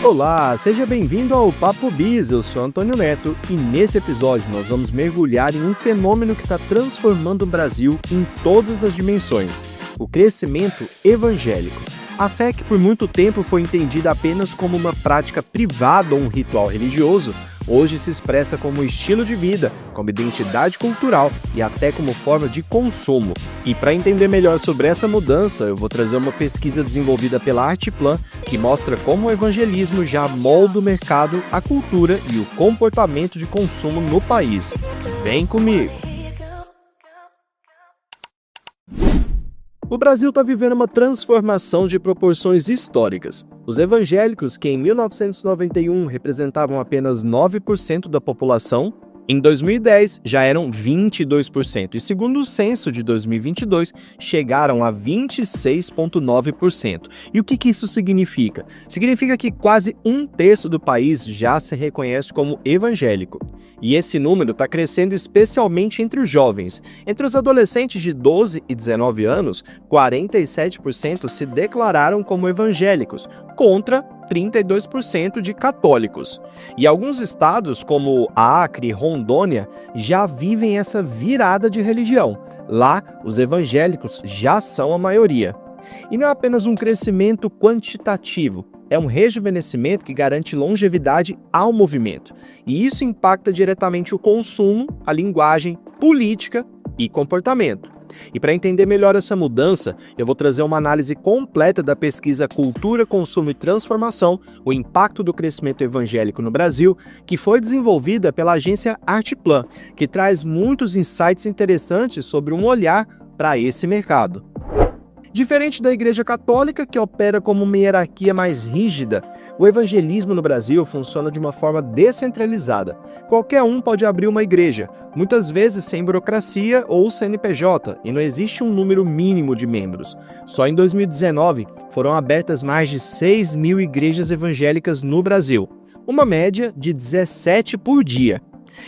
Olá, seja bem-vindo ao Papo Biz, eu sou Antônio Neto e nesse episódio nós vamos mergulhar em um fenômeno que está transformando o Brasil em todas as dimensões, o crescimento evangélico. A fé que por muito tempo foi entendida apenas como uma prática privada ou um ritual religioso, hoje se expressa como estilo de vida, como identidade cultural e até como forma de consumo. E para entender melhor sobre essa mudança, eu vou trazer uma pesquisa desenvolvida pela Artplan, que mostra como o evangelismo já molda o mercado, a cultura e o comportamento de consumo no país. Vem comigo! O Brasil está vivendo uma transformação de proporções históricas. Os evangélicos, que em 1991 representavam apenas 9% da população, em 2010 já eram 22% e, segundo o censo de 2022, chegaram a 26,9%. E o que isso significa? Significa que quase um terço do país já se reconhece como evangélico. E esse número está crescendo especialmente entre os jovens. Entre os adolescentes de 12 e 19 anos, 47% se declararam como evangélicos, contra 32% de católicos. E alguns estados, como Acre e Rondônia, já vivem essa virada de religião. Lá, os evangélicos já são a maioria. E não é apenas um crescimento quantitativo, é um rejuvenescimento que garante longevidade ao movimento. E isso impacta diretamente o consumo, a linguagem, política e comportamento. E para entender melhor essa mudança, eu vou trazer uma análise completa da pesquisa Cultura, Consumo e Transformação, o impacto do crescimento evangélico no Brasil, que foi desenvolvida pela agência Artplan, que traz muitos insights interessantes sobre um olhar para esse mercado. Diferente da Igreja Católica, que opera como uma hierarquia mais rígida, o evangelismo no Brasil funciona de uma forma descentralizada. Qualquer um pode abrir uma igreja, muitas vezes sem burocracia ou CNPJ, e não existe um número mínimo de membros. Só em 2019 foram abertas mais de 6 mil igrejas evangélicas no Brasil, uma média de 17 por dia.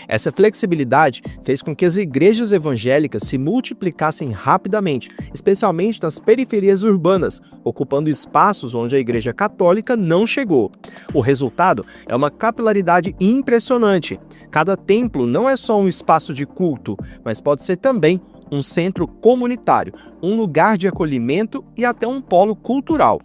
Essa flexibilidade fez com que as igrejas evangélicas se multiplicassem rapidamente, especialmente nas periferias urbanas, ocupando espaços onde a Igreja Católica não chegou. O resultado é uma capilaridade impressionante. Cada templo não é só um espaço de culto, mas pode ser também um centro comunitário, um lugar de acolhimento e até um polo cultural.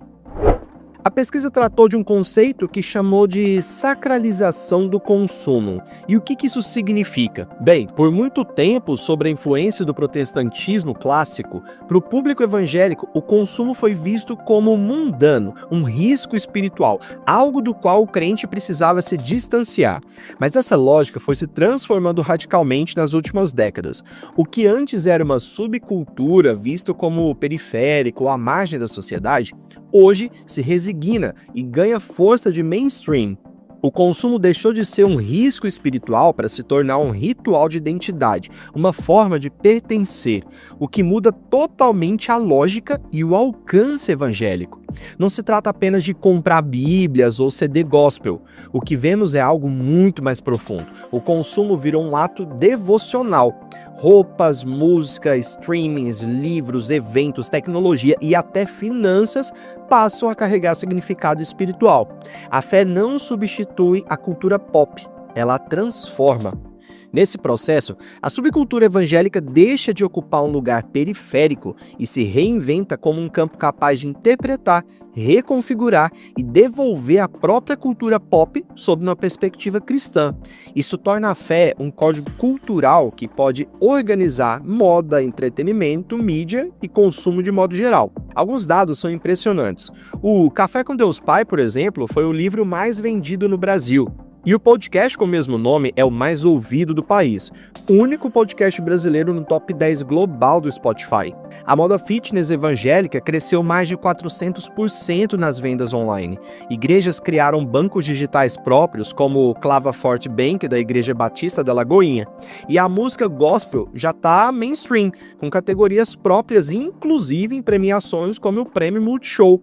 A pesquisa tratou de um conceito que chamou de sacralização do consumo. E o que isso significa? Bem, por muito tempo, sob a influência do protestantismo clássico, para o público evangélico, o consumo foi visto como mundano, um risco espiritual, algo do qual o crente precisava se distanciar. Mas essa lógica foi se transformando radicalmente nas últimas décadas. O que antes era uma subcultura, visto como periférico ou à margem da sociedade, hoje se resigna e ganha força de mainstream. O consumo deixou de ser um risco espiritual para se tornar um ritual de identidade, uma forma de pertencer, o que muda totalmente a lógica e o alcance evangélico. Não se trata apenas de comprar bíblias ou CD gospel. O que vemos é algo muito mais profundo. O consumo virou um ato devocional. Roupas, música, streamings, livros, eventos, tecnologia e até finanças passam a carregar significado espiritual. A fé não substitui a cultura pop, ela a transforma. Nesse processo, a subcultura evangélica deixa de ocupar um lugar periférico e se reinventa como um campo capaz de interpretar, reconfigurar e devolver a própria cultura pop sob uma perspectiva cristã. Isso torna a fé um código cultural que pode organizar moda, entretenimento, mídia e consumo de modo geral. Alguns dados são impressionantes. O Café com Deus Pai, por exemplo, foi o livro mais vendido no Brasil. E o podcast com o mesmo nome é o mais ouvido do país, o único podcast brasileiro no top 10 global do Spotify. A moda fitness evangélica cresceu mais de 400% nas vendas online. Igrejas criaram bancos digitais próprios, como o Clava Forte Bank da Igreja Batista da Lagoinha. E a música gospel já está mainstream, com categorias próprias, inclusive em premiações como o Prêmio Multishow.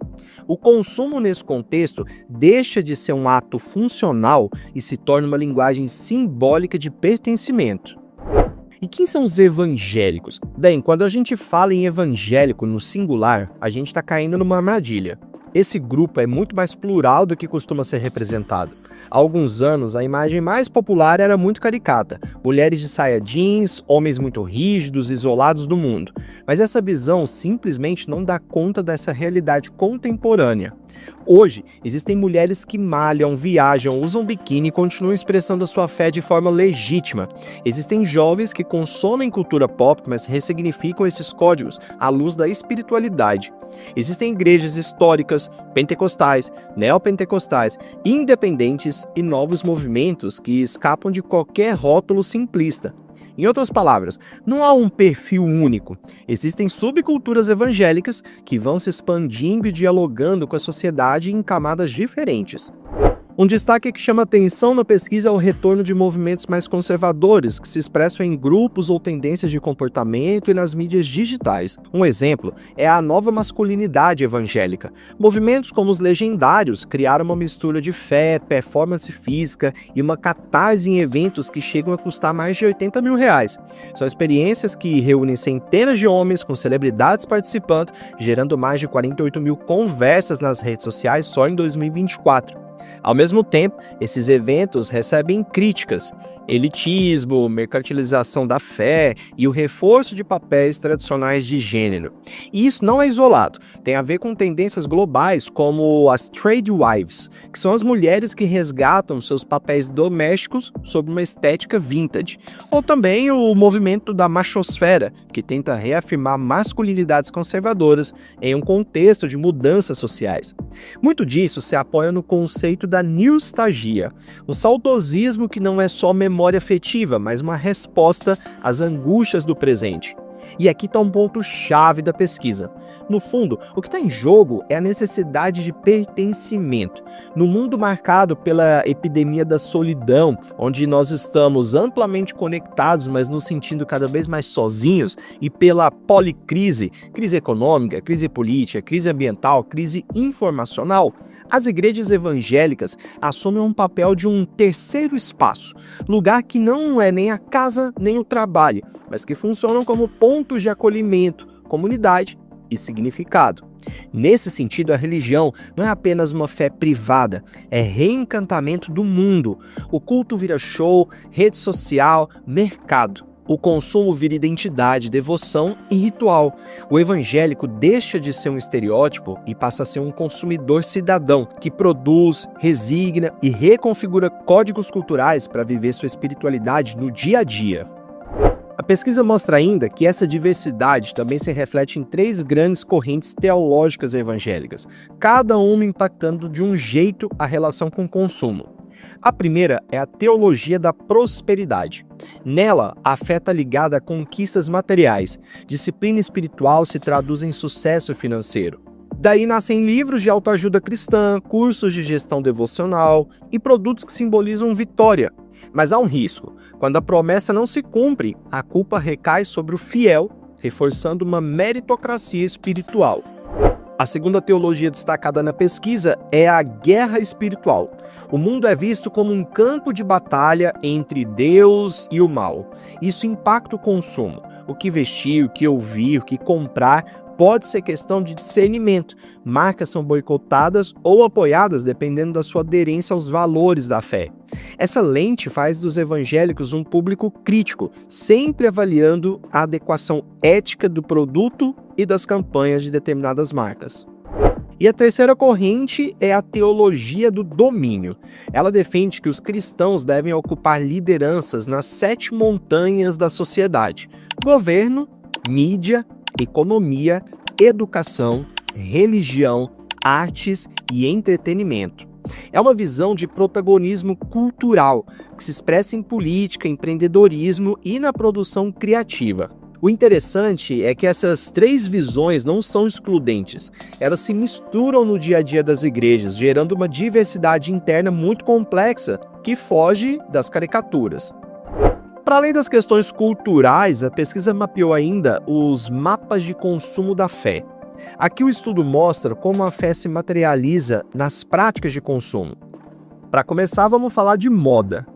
O consumo nesse contexto deixa de ser um ato funcional e se torna uma linguagem simbólica de pertencimento. E quem são os evangélicos? Bem, quando a gente fala em evangélico no singular, a gente está caindo numa armadilha. Esse grupo é muito mais plural do que costuma ser representado. Há alguns anos, a imagem mais popular era muito caricata: mulheres de saia jeans, homens muito rígidos, isolados do mundo. Mas essa visão simplesmente não dá conta dessa realidade contemporânea. Hoje, existem mulheres que malham, viajam, usam biquíni e continuam expressando a sua fé de forma legítima. Existem jovens que consomem cultura pop, mas ressignificam esses códigos à luz da espiritualidade. Existem igrejas históricas, pentecostais, neopentecostais, independentes e novos movimentos que escapam de qualquer rótulo simplista. Em outras palavras, não há um perfil único. Existem subculturas evangélicas que vão se expandindo e dialogando com a sociedade em camadas diferentes. Um destaque que chama atenção na pesquisa é o retorno de movimentos mais conservadores, que se expressam em grupos ou tendências de comportamento e nas mídias digitais. Um exemplo é a nova masculinidade evangélica. Movimentos como os legendários criaram uma mistura de fé, performance física e uma catarse em eventos que chegam a custar mais de R$80 mil. São experiências que reúnem centenas de homens com celebridades participando, gerando mais de 48 mil conversas nas redes sociais só em 2024. Ao mesmo tempo, esses eventos recebem críticas: elitismo, mercantilização da fé e o reforço de papéis tradicionais de gênero. E isso não é isolado, tem a ver com tendências globais como as trade wives, que são as mulheres que resgatam seus papéis domésticos sob uma estética vintage, ou também o movimento da machosfera, que tenta reafirmar masculinidades conservadoras em um contexto de mudanças sociais. Muito disso se apoia no conceito da nostalgia, um saudosismo que não é só memória afetiva, mas uma resposta às angústias do presente. E aqui está um ponto-chave da pesquisa. No fundo, o que está em jogo é a necessidade de pertencimento. No mundo marcado pela epidemia da solidão, onde nós estamos amplamente conectados, mas nos sentindo cada vez mais sozinhos, e pela policrise, crise econômica, crise política, crise ambiental, crise informacional, as igrejas evangélicas assumem um papel de um terceiro espaço, lugar que não é nem a casa nem o trabalho, mas que funcionam como pontos de acolhimento, comunidade e significado. Nesse sentido, a religião não é apenas uma fé privada, é reencantamento do mundo. O culto vira show, rede social, mercado. O consumo vira identidade, devoção e ritual. O evangélico deixa de ser um estereótipo e passa a ser um consumidor cidadão, que produz, resigna e reconfigura códigos culturais para viver sua espiritualidade no dia a dia. A pesquisa mostra ainda que essa diversidade também se reflete em 3 grandes correntes teológicas evangélicas, cada uma impactando de um jeito a relação com o consumo. A primeira é a teologia da prosperidade. Nela, a fé está ligada a conquistas materiais. Disciplina espiritual se traduz em sucesso financeiro. Daí nascem livros de autoajuda cristã, cursos de gestão devocional e produtos que simbolizam vitória. Mas há um risco. Quando a promessa não se cumpre, a culpa recai sobre o fiel, reforçando uma meritocracia espiritual. A segunda teologia destacada na pesquisa é a guerra espiritual. O mundo é visto como um campo de batalha entre Deus e o mal. Isso impacta o consumo. O que vestir, o que ouvir, o que comprar pode ser questão de discernimento. Marcas são boicotadas ou apoiadas dependendo da sua aderência aos valores da fé. Essa lente faz dos evangélicos um público crítico, sempre avaliando a adequação ética do produto e das campanhas de determinadas marcas. E a terceira corrente é a teologia do domínio. Ela defende que os cristãos devem ocupar lideranças nas 7 montanhas da sociedade: governo, mídia, economia, educação, religião, artes e entretenimento. É uma visão de protagonismo cultural que se expressa em política, empreendedorismo e na produção criativa. O interessante é que essas 3 visões não são excludentes, elas se misturam no dia a dia das igrejas, gerando uma diversidade interna muito complexa que foge das caricaturas. Para além das questões culturais, a pesquisa mapeou ainda os mapas de consumo da fé. Aqui o estudo mostra como a fé se materializa nas práticas de consumo. Para começar, vamos falar de moda.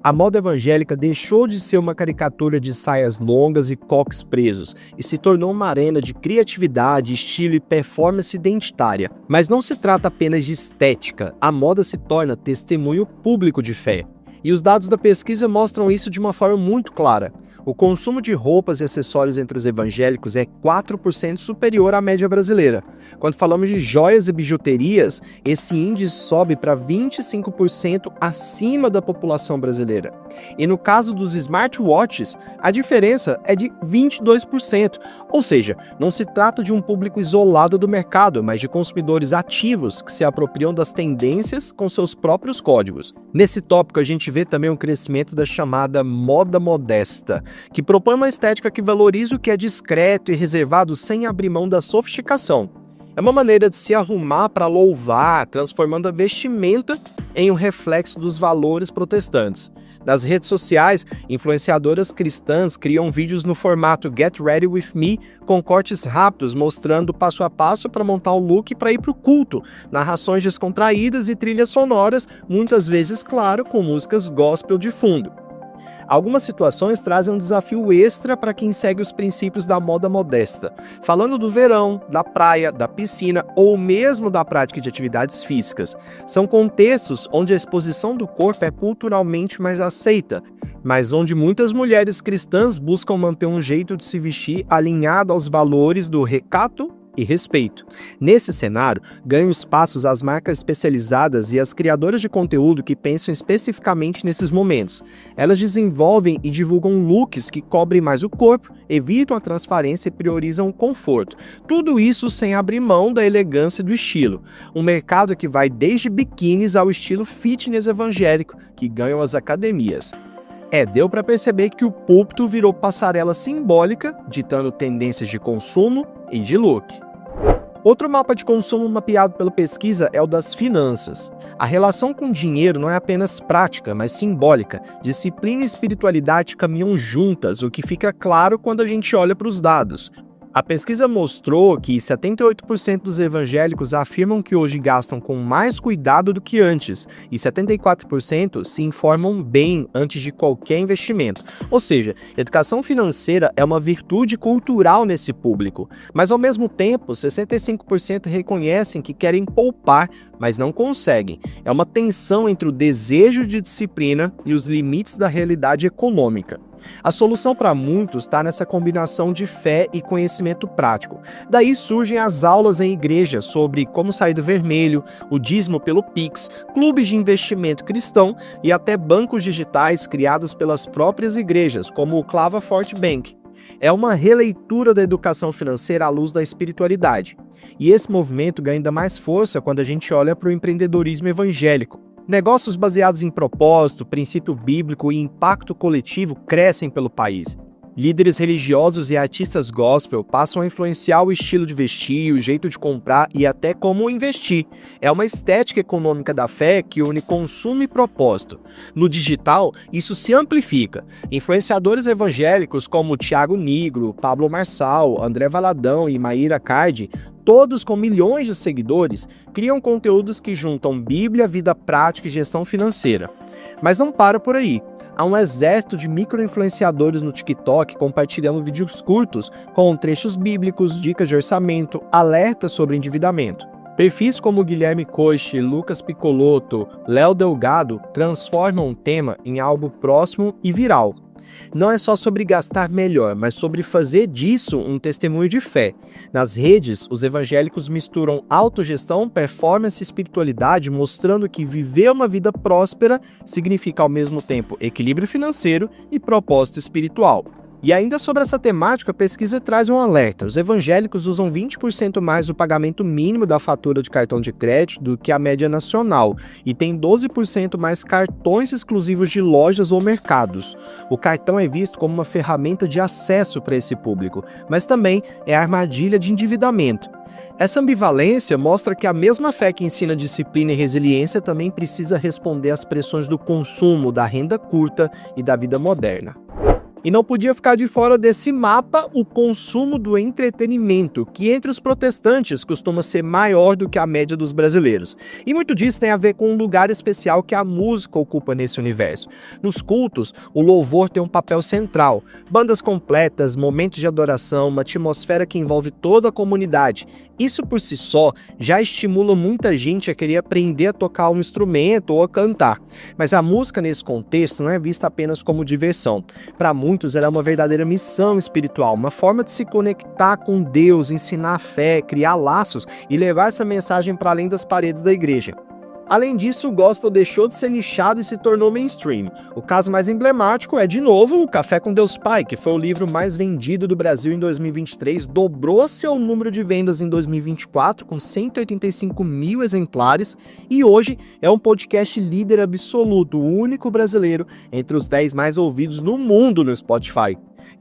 A moda evangélica deixou de ser uma caricatura de saias longas e coques presos e se tornou uma arena de criatividade, estilo e performance identitária. Mas não se trata apenas de estética, a moda se torna testemunho público de fé. E os dados da pesquisa mostram isso de uma forma muito clara. O consumo de roupas e acessórios entre os evangélicos é 4% superior à média brasileira. Quando falamos de joias e bijuterias, esse índice sobe para 25% acima da população brasileira. E no caso dos smartwatches, a diferença é de 22%. Ou seja, não se trata de um público isolado do mercado, mas de consumidores ativos que se apropriam das tendências com seus próprios códigos. Nesse tópico, a gente vê também o crescimento da chamada moda modesta, que propõe uma estética que valoriza o que é discreto e reservado sem abrir mão da sofisticação. É uma maneira de se arrumar para louvar, transformando a vestimenta em um reflexo dos valores protestantes. Nas redes sociais, influenciadoras cristãs criam vídeos no formato Get Ready With Me, com cortes rápidos mostrando passo a passo para montar o look para ir para o culto, narrações descontraídas e trilhas sonoras, muitas vezes, claro, com músicas gospel de fundo. Algumas situações trazem um desafio extra para quem segue os princípios da moda modesta, falando do verão, da praia, da piscina ou mesmo da prática de atividades físicas. São contextos onde a exposição do corpo é culturalmente mais aceita, mas onde muitas mulheres cristãs buscam manter um jeito de se vestir alinhado aos valores do recato e respeito. Nesse cenário, ganham espaços as marcas especializadas e as criadoras de conteúdo que pensam especificamente nesses momentos. Elas desenvolvem e divulgam looks que cobrem mais o corpo, evitam a transparência e priorizam o conforto. Tudo isso sem abrir mão da elegância e do estilo. Um mercado que vai desde biquínis ao estilo fitness evangélico, que ganham as academias. Deu para perceber que o púlpito virou passarela simbólica, ditando tendências de consumo e de look. Outro mapa de consumo mapeado pela pesquisa é o das finanças. A relação com o dinheiro não é apenas prática, mas simbólica. Disciplina e espiritualidade caminham juntas, o que fica claro quando a gente olha para os dados. A pesquisa mostrou que 78% dos evangélicos afirmam que hoje gastam com mais cuidado do que antes, e 74% se informam bem antes de qualquer investimento. Ou seja, educação financeira é uma virtude cultural nesse público, mas ao mesmo tempo, 65% reconhecem que querem poupar, mas não conseguem. É uma tensão entre o desejo de disciplina e os limites da realidade econômica. A solução para muitos está nessa combinação de fé e conhecimento prático. Daí surgem as aulas em igreja sobre como sair do vermelho, o dízimo pelo Pix, clubes de investimento cristão e até bancos digitais criados pelas próprias igrejas, como o Clava Forte Bank. É uma releitura da educação financeira à luz da espiritualidade. E esse movimento ganha ainda mais força quando a gente olha para o empreendedorismo evangélico. Negócios baseados em propósito, princípio bíblico e impacto coletivo crescem pelo país. Líderes religiosos e artistas gospel passam a influenciar o estilo de vestir, o jeito de comprar e até como investir. É uma estética econômica da fé que une consumo e propósito. No digital, isso se amplifica. Influenciadores evangélicos como Thiago Nigro, Pablo Marçal, André Valadão e Maíra Cardi, todos com milhões de seguidores, criam conteúdos que juntam Bíblia, vida prática e gestão financeira. Mas não para por aí. Há um exército de micro-influenciadores no TikTok compartilhando vídeos curtos com trechos bíblicos, dicas de orçamento, alertas sobre endividamento. Perfis como Guilherme Coche, Lucas Piccolotto, Léo Delgado transformam o tema em algo próximo e viral. Não é só sobre gastar melhor, mas sobre fazer disso um testemunho de fé. Nas redes, os evangélicos misturam autogestão, performance e espiritualidade, mostrando que viver uma vida próspera significa ao mesmo tempo equilíbrio financeiro e propósito espiritual. E ainda sobre essa temática, a pesquisa traz um alerta. Os evangélicos usam 20% mais do pagamento mínimo da fatura de cartão de crédito do que a média nacional e tem 12% mais cartões exclusivos de lojas ou mercados. O cartão é visto como uma ferramenta de acesso para esse público, mas também é armadilha de endividamento. Essa ambivalência mostra que a mesma fé que ensina disciplina e resiliência também precisa responder às pressões do consumo, da renda curta e da vida moderna. E não podia ficar de fora desse mapa o consumo do entretenimento, que entre os protestantes costuma ser maior do que a média dos brasileiros. E muito disso tem a ver com um lugar especial que a música ocupa nesse universo. Nos cultos, o louvor tem um papel central. Bandas completas, momentos de adoração, uma atmosfera que envolve toda a comunidade. Isso por si só já estimula muita gente a querer aprender a tocar um instrumento ou a cantar. Mas a música nesse contexto não é vista apenas como diversão. Para muitos ela é uma verdadeira missão espiritual, uma forma de se conectar com Deus, ensinar a fé, criar laços e levar essa mensagem para além das paredes da igreja. Além disso, o gospel deixou de ser nichado e se tornou mainstream. O caso mais emblemático é, de novo, o Café com Deus Pai, que foi o livro mais vendido do Brasil em 2023, dobrou seu número de vendas em 2024, com 185 mil exemplares, e hoje é um podcast líder absoluto, o único brasileiro entre os 10 mais ouvidos no mundo no Spotify.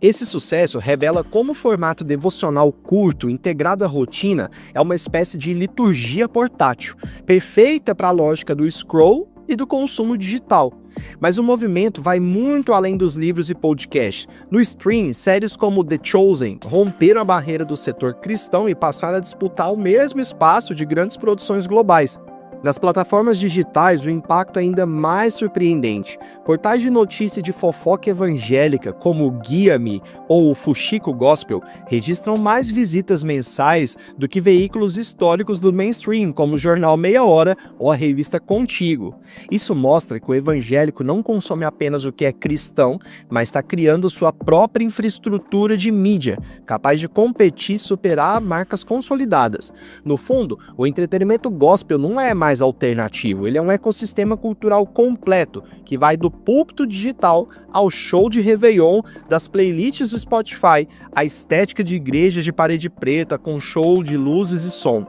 Esse sucesso revela como o formato devocional curto, integrado à rotina, é uma espécie de liturgia portátil, perfeita para a lógica do scroll e do consumo digital. Mas o movimento vai muito além dos livros e podcasts. No stream, séries como The Chosen romperam a barreira do setor cristão e passaram a disputar o mesmo espaço de grandes produções globais. Nas plataformas digitais, o impacto é ainda mais surpreendente. Portais de notícia e de fofoca evangélica, como o Guia-me ou o Fuxico Gospel, registram mais visitas mensais do que veículos históricos do mainstream, como o Jornal Meia Hora ou a revista Contigo. Isso mostra que o evangélico não consome apenas o que é cristão, mas está criando sua própria infraestrutura de mídia, capaz de competir e superar marcas consolidadas. No fundo, o entretenimento gospel não é mais alternativo, ele é um ecossistema cultural completo, que vai do púlpito digital ao show de Réveillon, das playlists do Spotify, à estética de igrejas de parede preta com show de luzes e som.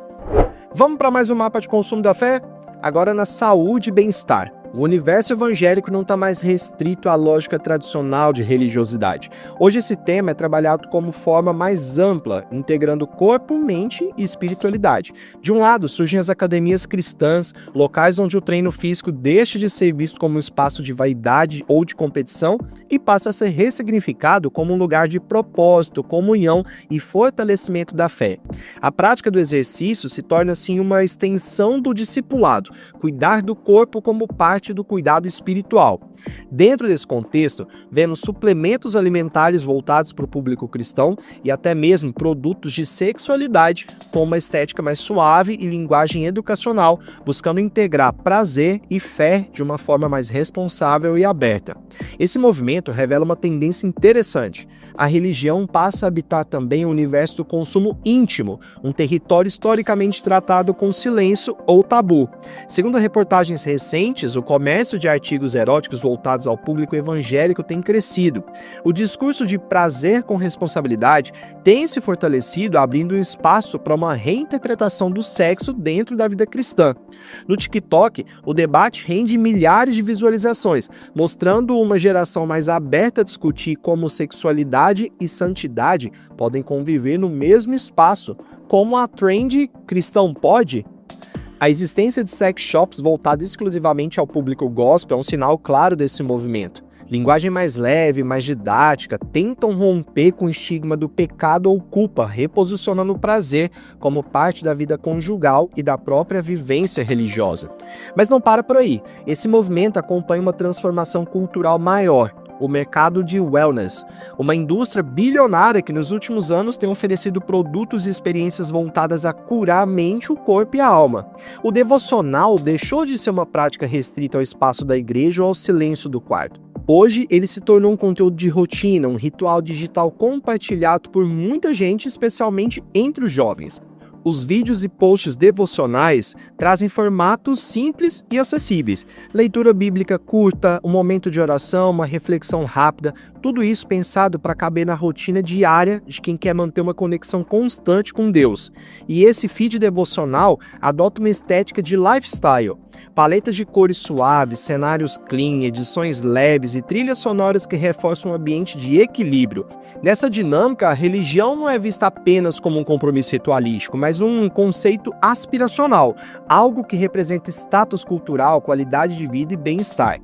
Vamos para mais um mapa de consumo da fé? Agora na saúde e bem-estar. O universo evangélico não está mais restrito à lógica tradicional de religiosidade. Hoje esse tema é trabalhado como forma mais ampla, integrando corpo, mente e espiritualidade. De um lado, surgem as academias cristãs, locais onde o treino físico deixa de ser visto como um espaço de vaidade ou de competição e passa a ser ressignificado como um lugar de propósito, comunhão e fortalecimento da fé. A prática do exercício se torna assim uma extensão do discipulado, cuidar do corpo como parte do cuidado espiritual. Dentro desse contexto, vemos suplementos alimentares voltados para o público cristão e até mesmo produtos de sexualidade com uma estética mais suave e linguagem educacional, buscando integrar prazer e fé de uma forma mais responsável e aberta. Esse movimento revela uma tendência interessante. A religião passa a habitar também o universo do consumo íntimo, um território historicamente tratado com silêncio ou tabu. Segundo reportagens recentes, o comércio de artigos eróticos voltados ao público evangélico tem crescido. O discurso de prazer com responsabilidade tem se fortalecido, abrindo espaço para uma reinterpretação do sexo dentro da vida cristã. No TikTok, o debate rende milhares de visualizações, mostrando uma geração mais aberta a discutir como sexualidade e santidade podem conviver no mesmo espaço, como a trend cristão pode. A existência de sex shops voltadas exclusivamente ao público gospel é um sinal claro desse movimento. Linguagem mais leve, mais didática, tentam romper com o estigma do pecado ou culpa, reposicionando o prazer como parte da vida conjugal e da própria vivência religiosa. Mas não para por aí. Esse movimento acompanha uma transformação cultural maior. O mercado de wellness, uma indústria bilionária que nos últimos anos tem oferecido produtos e experiências voltadas a curar a mente, o corpo e a alma. O devocional deixou de ser uma prática restrita ao espaço da igreja ou ao silêncio do quarto. Hoje, ele se tornou um conteúdo de rotina, um ritual digital compartilhado por muita gente, especialmente entre os jovens. Os vídeos e posts devocionais trazem formatos simples e acessíveis. Leitura bíblica curta, um momento de oração, uma reflexão rápida, tudo isso pensado para caber na rotina diária de quem quer manter uma conexão constante com Deus. E esse feed devocional adota uma estética de lifestyle. Paletas de cores suaves, cenários clean, edições leves e trilhas sonoras que reforçam um ambiente de equilíbrio. Nessa dinâmica, a religião não é vista apenas como um compromisso ritualístico, mas um conceito aspiracional, algo que representa status cultural, qualidade de vida e bem-estar.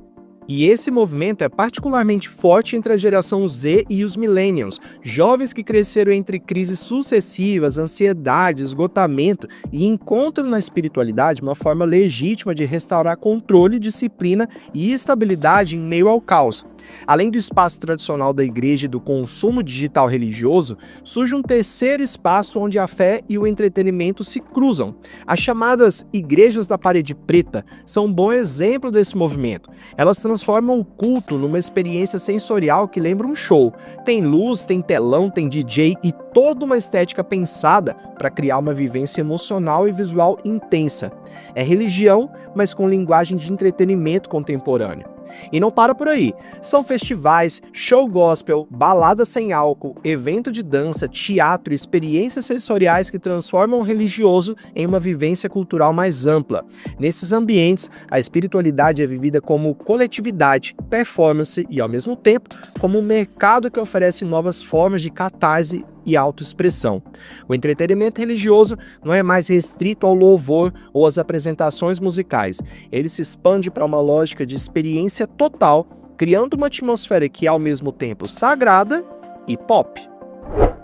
E esse movimento é particularmente forte entre a geração Z e os millennials, jovens que cresceram entre crises sucessivas, ansiedade, esgotamento e encontram na espiritualidade uma forma legítima de restaurar controle, disciplina e estabilidade em meio ao caos. Além do espaço tradicional da igreja e do consumo digital religioso, surge um terceiro espaço onde a fé e o entretenimento se cruzam. As chamadas igrejas da parede preta são um bom exemplo desse movimento. Elas transformam o culto numa experiência sensorial que lembra um show. Tem luz, tem telão, tem DJ e toda uma estética pensada para criar uma vivência emocional e visual intensa. É religião, mas com linguagem de entretenimento contemporâneo. E não para por aí. São festivais, show gospel, balada sem álcool, evento de dança, teatro, experiências sensoriais que transformam o religioso em uma vivência cultural mais ampla. Nesses ambientes, a espiritualidade é vivida como coletividade, performance e, ao mesmo tempo, como um mercado que oferece novas formas de catarse e autoexpressão. O entretenimento religioso não é mais restrito ao louvor ou às apresentações musicais. Ele se expande para uma lógica de experiência total, criando uma atmosfera que é ao mesmo tempo sagrada e pop.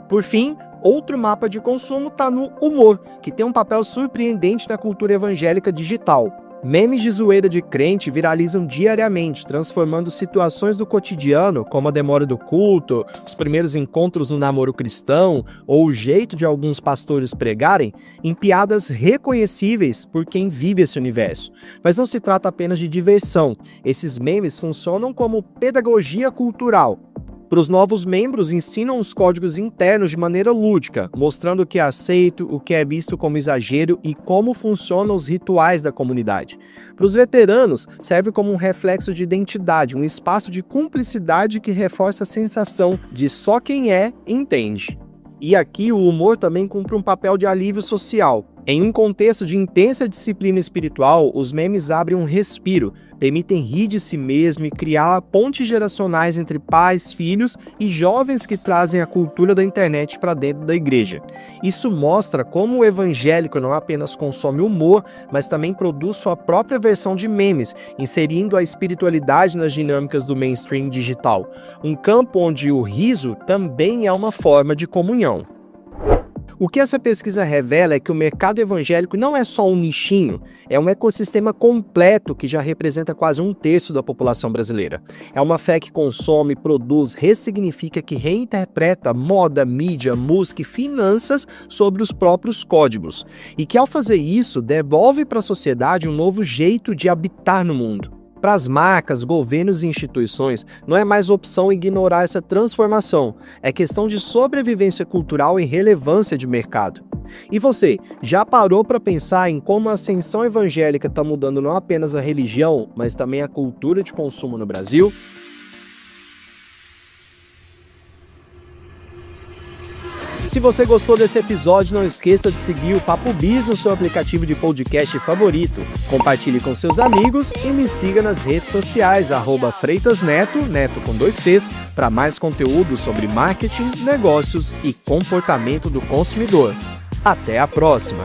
Por fim, outro mapa de consumo está no humor, que tem um papel surpreendente na cultura evangélica digital. Memes de zoeira de crente viralizam diariamente, transformando situações do cotidiano, como a demora do culto, os primeiros encontros no namoro cristão ou o jeito de alguns pastores pregarem, em piadas reconhecíveis por quem vive esse universo. Mas não se trata apenas de diversão. Esses memes funcionam como pedagogia cultural. Para os novos membros, ensinam os códigos internos de maneira lúdica, mostrando o que é aceito, o que é visto como exagero e como funcionam os rituais da comunidade. Para os veteranos, serve como um reflexo de identidade, um espaço de cumplicidade que reforça a sensação de só quem é, entende. E aqui o humor também cumpre um papel de alívio social. Em um contexto de intensa disciplina espiritual, os memes abrem um respiro, permitem rir de si mesmo e criar pontes geracionais entre pais, filhos e jovens que trazem a cultura da internet para dentro da igreja. Isso mostra como o evangélico não apenas consome humor, mas também produz sua própria versão de memes, inserindo a espiritualidade nas dinâmicas do mainstream digital. Um campo onde o riso também é uma forma de comunhão. O que essa pesquisa revela é que o mercado evangélico não é só um nichinho, é um ecossistema completo que já representa quase um terço da população brasileira. É uma fé que consome, produz, ressignifica, que reinterpreta moda, mídia, música e finanças sobre os próprios códigos. E que, ao fazer isso, devolve para a sociedade um novo jeito de habitar no mundo. Para as marcas, governos e instituições, não é mais opção ignorar essa transformação. É questão de sobrevivência cultural e relevância de mercado. E você, já parou para pensar em como a ascensão evangélica está mudando não apenas a religião, mas também a cultura de consumo no Brasil? Se você gostou desse episódio, não esqueça de seguir o Papo Biz no seu aplicativo de podcast favorito. Compartilhe com seus amigos e me siga nas redes sociais, @FreitasNeto, Neto com 2 T's, para mais conteúdo sobre marketing, negócios e comportamento do consumidor. Até a próxima!